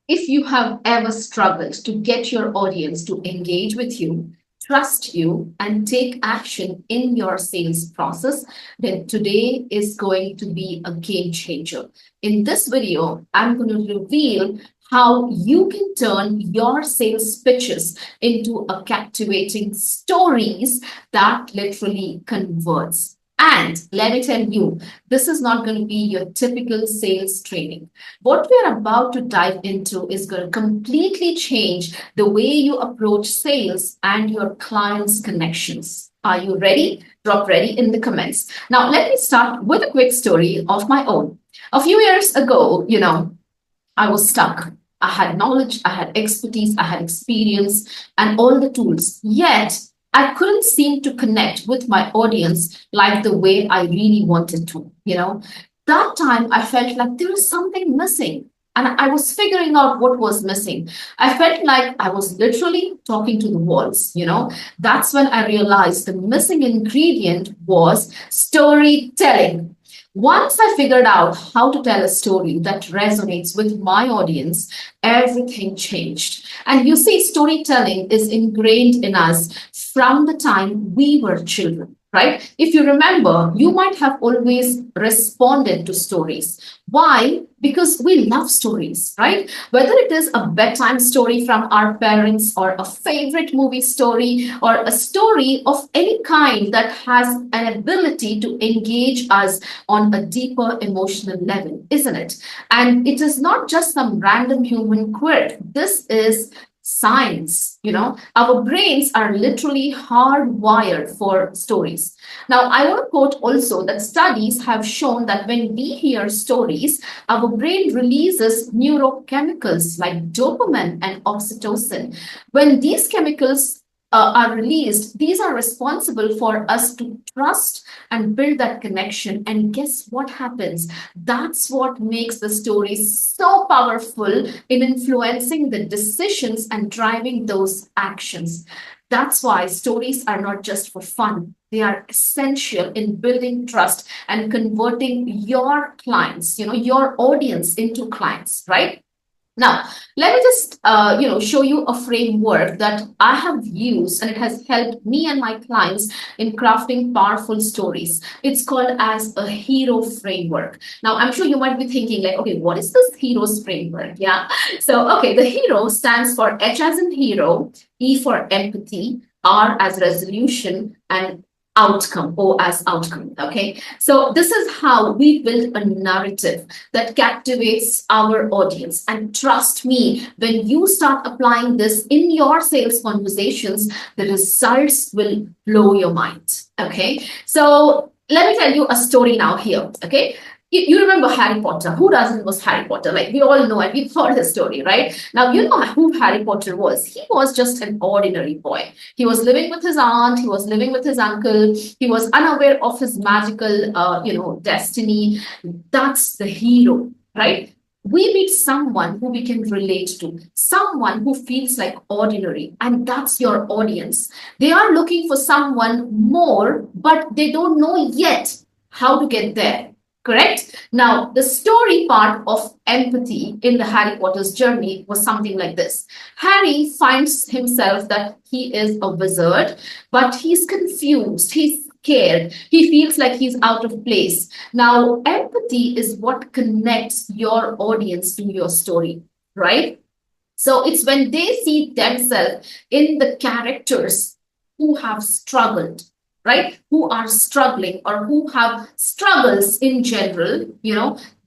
If you have ever struggled to get your audience to engage with you, trust you, and take action in your sales process, then today is going to be a game changer. In this video, I'm going to reveal how you can turn your sales pitches into a captivating stories that literally converts. And let me tell you, this is not going to be your typical sales training. What we're about to dive into is going to completely change the way you approach sales and your clients' connections. Are you ready? Drop ready in the comments. Now, let me start with a quick story of my own. A few years ago, I was stuck. I had knowledge, I had expertise, I had experience, and all the tools. Yet, I couldn't seem to connect with my audience like the way I really wanted to. That time I felt like there was something missing. And I was figuring out what was missing. I felt like I was literally talking to the walls. That's when I realized the missing ingredient was storytelling. Once I figured out how to tell a story that resonates with my audience, everything changed. And you see, storytelling is ingrained in us from the time we were children, right? If you remember, you might have always responded to stories. Why? Because we love stories, right? Whether it is a bedtime story from our parents or a favorite movie story or a story of any kind that has an ability to engage us on a deeper emotional level, isn't it? And it is not just some random human quirk. This is science. Our brains are literally hardwired for stories. Now, I want to quote also that studies have shown that when we hear stories, our brain releases neurochemicals like dopamine and oxytocin. When these chemicals are released, these are responsible for us to trust and build that connection. And guess what happens? That's what makes the story so powerful in influencing the decisions and driving those actions. That's why stories are not just for fun. They are essential in building trust and converting your clients, your audience into clients, right? Now, let me just show you a framework that I have used, and it has helped me and my clients in crafting powerful stories. It's called as a hero framework. Now, I'm sure you might be thinking like, okay, what is this heroes framework? Yeah. So, okay, the hero stands for H as in hero, E for empathy, R as resolution, and outcome, O as outcome. Okay. So this is how we build a narrative that captivates our audience. And trust me, when you start applying this in your sales conversations, the results will blow your mind. Okay. So let me tell you a story now here. Okay. You remember Harry Potter. Who doesn't know Harry Potter? Like we all know and we've heard his story, right? Now, you know who Harry Potter was. He was just an ordinary boy. He was living with his aunt. He was living with his uncle. He was unaware of his magical, destiny. That's the hero, right? We meet someone who we can relate to, someone who feels like ordinary, and that's your audience. They are looking for someone more, but they don't know yet how to get there. Correct? Now, the story part of empathy in the Harry Potter's journey was something like this. Harry finds himself that he is a wizard, but he's confused, he's scared, he feels like he's out of place. Now, empathy is what connects your audience to your story, right? So it's when they see themselves in the characters who have struggled, right? Who are struggling or who have struggles in general,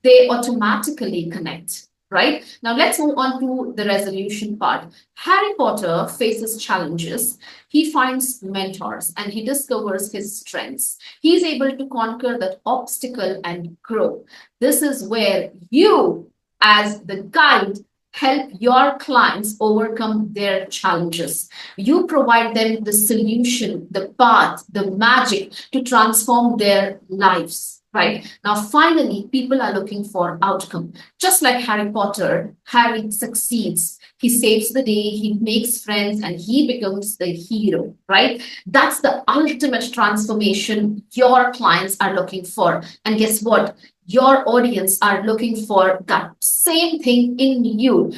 they automatically connect, right? Now let's move on to the resolution part. Harry Potter faces challenges. He finds mentors and he discovers his strengths. He's able to conquer that obstacle and grow. This is where you, as the guide, help your clients overcome their challenges. You provide them the solution, the path, the magic to transform their lives. Right now, finally, people are looking for outcome. Just like Harry Potter, Harry succeeds. He saves the day, he makes friends, and he becomes the hero. Right? That's the ultimate transformation your clients are looking for. And guess what? Your audience are looking for that same thing in you.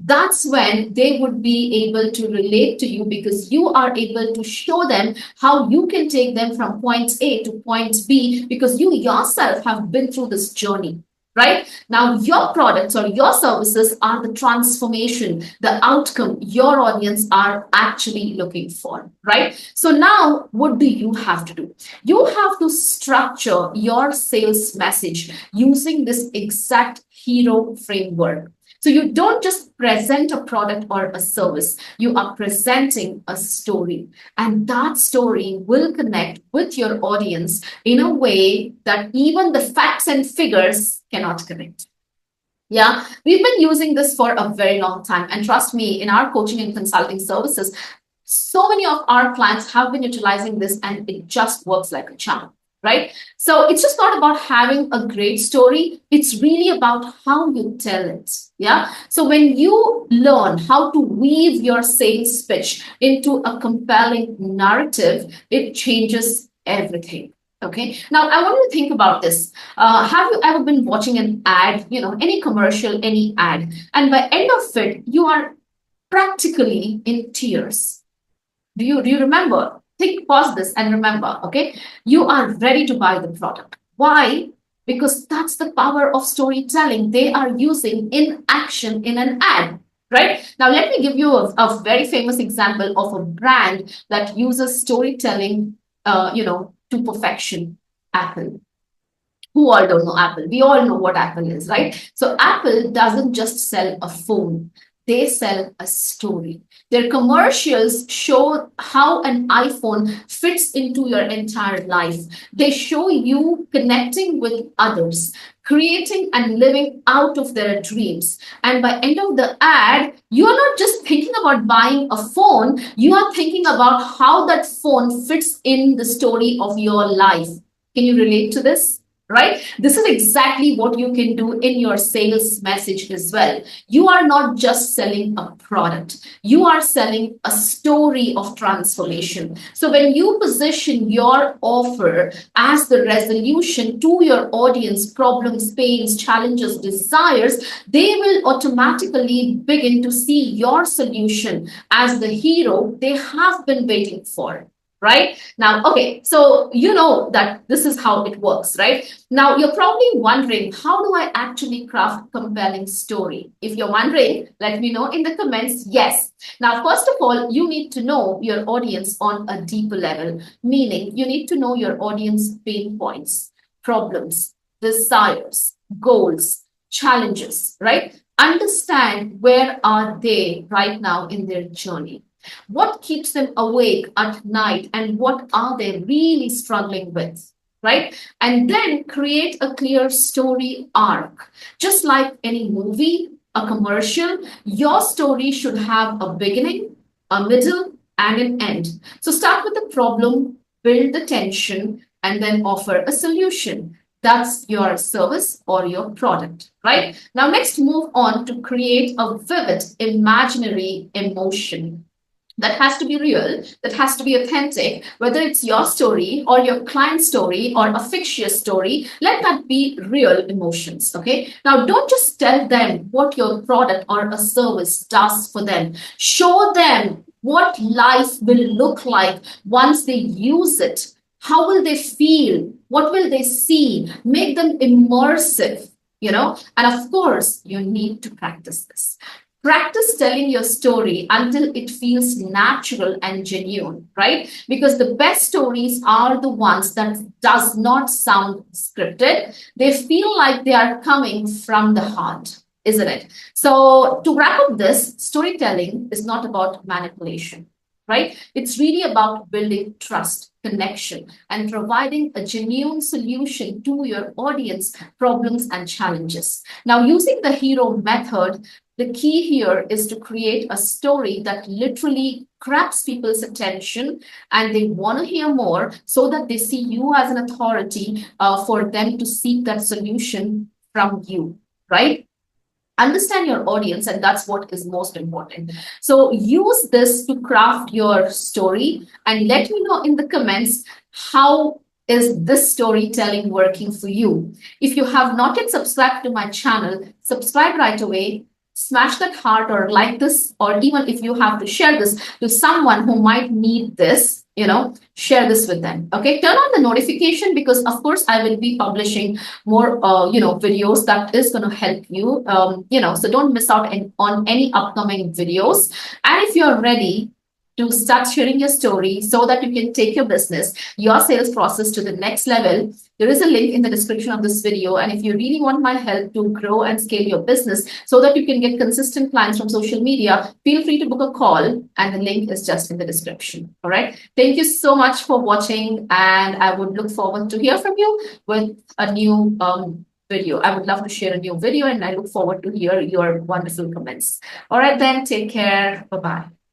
that's when they would be able to relate to you, because you are able to show them how you can take them from point A to point B, because you yourself have been through this journey. Right now, your products or your services are the transformation, the outcome your audience are actually looking for. Right. So, now what do you have to do? You have to structure your sales message using this exact hero framework. So you don't just present a product or a service, you are presenting a story. And that story will connect with your audience in a way that even the facts and figures cannot connect. Yeah, we've been using this for a very long time. And trust me, in our coaching and consulting services, so many of our clients have been utilizing this and it just works like a charm. Right. So it's just not about having a great story. It's really about how you tell it. Yeah. So when you learn how to weave your sales pitch into a compelling narrative, it changes everything. Okay. Now I want you to think about this. Have you ever been watching an ad, any commercial, any ad, and by end of it, you are practically in tears? Do you remember? Think, pause this and remember, okay? You are ready to buy the product. Why? Because that's the power of storytelling they are using in action in an ad. Right? Now, let me give you a very famous example of a brand that uses storytelling, to perfection. Apple. Who all don't know Apple? We all know what Apple is, right? So Apple doesn't just sell a phone, they sell a story. Their commercials show how an iPhone fits into your entire life. They show you connecting with others, creating and living out of their dreams. And by end of the ad, you are not just thinking about buying a phone, you are thinking about how that phone fits in the story of your life. Can you relate to this? Right? This is exactly what you can do in your sales message as well. You are not just selling a product, you are selling a story of transformation. So, when you position your offer as the resolution to your audience problems, pains, challenges, desires, they will automatically begin to see your solution as the hero they have been waiting for. Right now, okay, so you know that this is how it works, right? Now, you're probably wondering, how do I actually craft a compelling story? If you're wondering, let me know in the comments. Yes. Now, first of all, you need to know your audience on a deeper level, meaning you need to know your audience pain points, problems, desires, goals, challenges, right? Understand where are they right now in their journey. What keeps them awake at night and what are they really struggling with? Right? And then create a clear story arc. Just like any movie, a commercial, your story should have a beginning, a middle, and an end. So start with the problem, build the tension, and then offer a solution. That's your service or your product, right? Now, next, move on to create a vivid imaginary emotion that has to be real, that has to be authentic, whether it's your story or your client's story or a fictitious story, let that be real emotions. Okay. Now, don't just tell them what your product or a service does for them. Show them what life will look like once they use it. How will they feel? What will they see? Make them immersive. And of course, you need to practice this. Practice telling your story until it feels natural and genuine, right? Because the best stories are the ones that does not sound scripted. They feel like they are coming from the heart, isn't it? So to wrap up this, storytelling is not about manipulation, right? It's really about building trust, connection, and providing a genuine solution to your audience problems and challenges. Now, using the hero method, the key here is to create a story that literally grabs people's attention and they want to hear more so that they see you as an authority for them to seek that solution from you, right? Understand your audience, and that's what is most important. So use this to craft your story and let me know in the comments how is this storytelling working for you. If you have not yet subscribed to my channel, subscribe right away, smash that heart or like this, or even if you have to share this to someone who might need this, share this with them. Okay, turn on the notification, because of course I will be publishing more videos that is going to help you, so don't miss out on any upcoming videos. And if you're ready to start sharing your story so that you can take your business, your sales process to the next level, there is a link in the description of this video. And if you really want my help to grow and scale your business so that you can get consistent clients from social media, feel free to book a call. And the link is just in the description. All right. Thank you so much for watching. And I would look forward to hear from you with a new video. I would love to share a new video, and I look forward to hear your wonderful comments. All right, then, take care. Bye-bye.